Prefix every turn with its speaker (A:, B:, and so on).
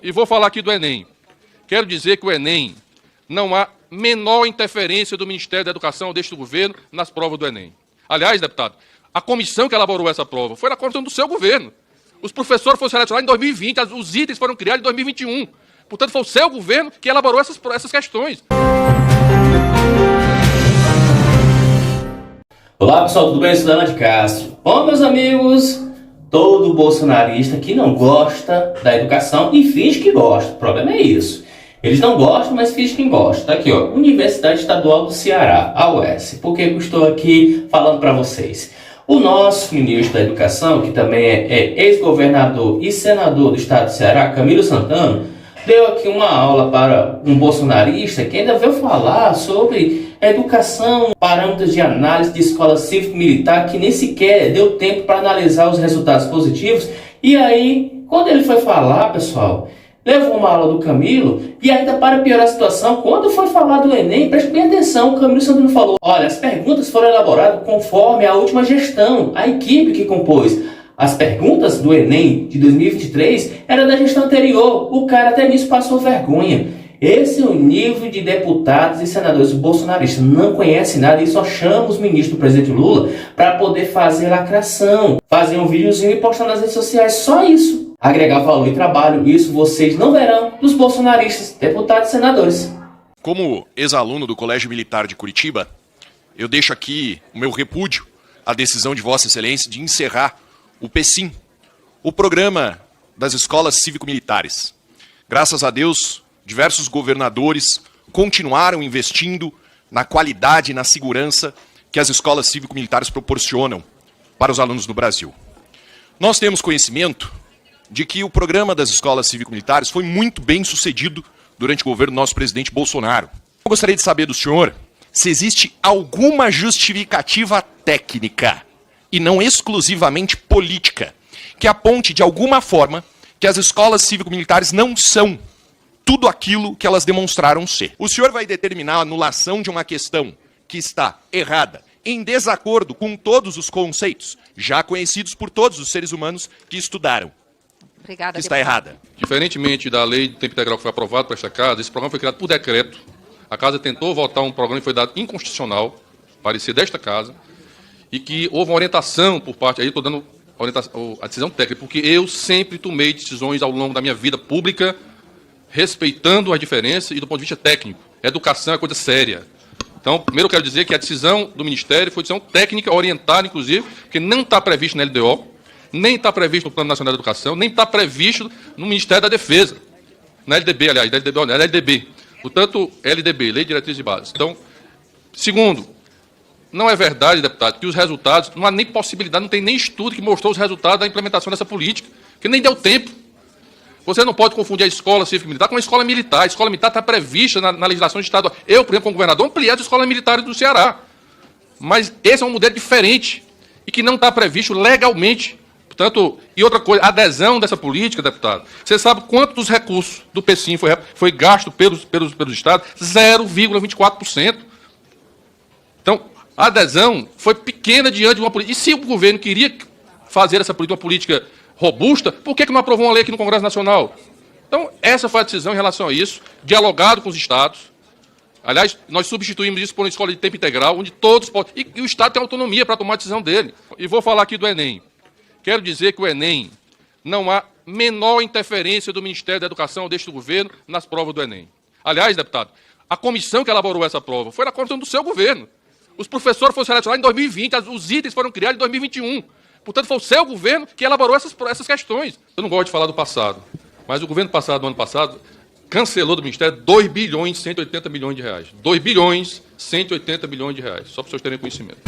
A: E vou falar aqui do Enem. Quero dizer que o Enem não há menor interferência do Ministério da Educação ou deste governo nas provas do Enem. Aliás, deputado, a comissão que elaborou essa prova foi na comissão do seu governo. Os professores foram selecionados em 2020, os itens foram criados em 2021. Portanto, foi o seu governo que elaborou essas questões.
B: Olá pessoal, tudo bem? Eu sou Dana de Castro. Bom, meus amigos, todo bolsonarista que não gosta da educação e finge que gosta. O problema é isso. Eles não gostam, mas fingem que gostam. Tá aqui, ó, Universidade Estadual do Ceará, a UES. Por que eu estou aqui falando para vocês? O nosso ministro da Educação, que também é ex-governador e senador do estado do Ceará, Camilo Santana, deu aqui uma aula para um bolsonarista que ainda veio falar sobre educação, parâmetros de análise de escola cívico-militar, que nem sequer deu tempo para analisar os resultados positivos. E aí, quando ele foi falar, pessoal, levou uma aula do Camilo e ainda, para piorar a situação, quando foi falar do Enem, preste bem atenção, o Camilo Santana falou: olha, as perguntas foram elaboradas conforme a última gestão, a equipe que compôs. As perguntas do Enem de 2023 eram da gestão anterior. O cara até nisso passou vergonha. Esse é o nível de deputados e senadores bolsonaristas. Não conhece nada e só chama os ministros do presidente Lula para poder fazer lacração, fazer um videozinho e postar nas redes sociais. Só isso. Agregar valor e trabalho. Isso vocês não verão dos bolsonaristas, deputados e senadores.
C: Como ex-aluno do Colégio Militar de Curitiba, eu deixo aqui o meu repúdio à decisão de Vossa Excelência de encerrar o PECIM, o Programa das Escolas Cívico-Militares. Graças a Deus, diversos governadores continuaram investindo na qualidade e na segurança que as escolas cívico-militares proporcionam para os alunos do Brasil. Nós temos conhecimento de que o programa das escolas cívico-militares foi muito bem sucedido durante o governo do nosso presidente Bolsonaro. Eu gostaria de saber do senhor se existe alguma justificativa técnica e não exclusivamente política, que aponte de alguma forma que as escolas cívico-militares não são tudo aquilo que elas demonstraram ser. O senhor vai determinar a anulação de uma questão que está errada, em desacordo com todos os conceitos já conhecidos por todos os seres humanos que estudaram.
D: Obrigada,
C: que está errada.
A: Diferentemente da lei de tempo integral que foi aprovada para esta casa, esse programa foi criado por decreto. A casa tentou votar um programa que foi dado inconstitucional, parecer desta casa, e que houve uma orientação por parte, aí estou dando a decisão técnica, porque eu sempre tomei decisões ao longo da minha vida pública, respeitando as diferenças e do ponto de vista técnico. Educação é coisa séria. Então, primeiro eu quero dizer que a decisão do Ministério foi decisão técnica, orientada, inclusive, porque não está previsto na LDO, nem está previsto no Plano Nacional de Educação, nem está previsto no Ministério da Defesa, na LDB, aliás, na LDB. Portanto, LDB, Lei de Diretrizes e Bases. Então, segundo, não é verdade, deputado, que os resultados, não há nem possibilidade, não tem nem estudo que mostrou os resultados da implementação dessa política, que nem deu tempo. Você não pode confundir a escola cívico-militar com a escola militar. A escola militar está prevista na legislação estadual. Eu, por exemplo, como governador, ampliei as escolas militares do Ceará. Mas esse é um modelo diferente e que não está previsto legalmente. Portanto, e outra coisa, a adesão dessa política, deputado, você sabe quanto dos recursos do PECIM foi gasto pelos estados? 0,24%. Então, a adesão foi pequena diante de uma política. E se o governo queria fazer essa política uma política robusta, por que não aprovou uma lei aqui no Congresso Nacional? Então, essa foi a decisão em relação a isso, dialogado com os estados. Aliás, nós substituímos isso por uma escola de tempo integral, onde todos podem... E o Estado tem autonomia para tomar a decisão dele. E vou falar aqui do Enem. Quero dizer que o Enem não há menor interferência do Ministério da Educação ou deste governo nas provas do Enem. Aliás, deputado, a comissão que elaborou essa prova foi na comissão do seu governo. Os professores foram selecionados em 2020, os itens foram criados em 2021. Portanto, foi o seu governo que elaborou essas questões. Eu não gosto de falar do passado, mas o governo passado, no ano passado, cancelou do Ministério 2 bilhões e 180 milhões de reais. 2 bilhões e 180 milhões de reais, só para vocês terem conhecimento.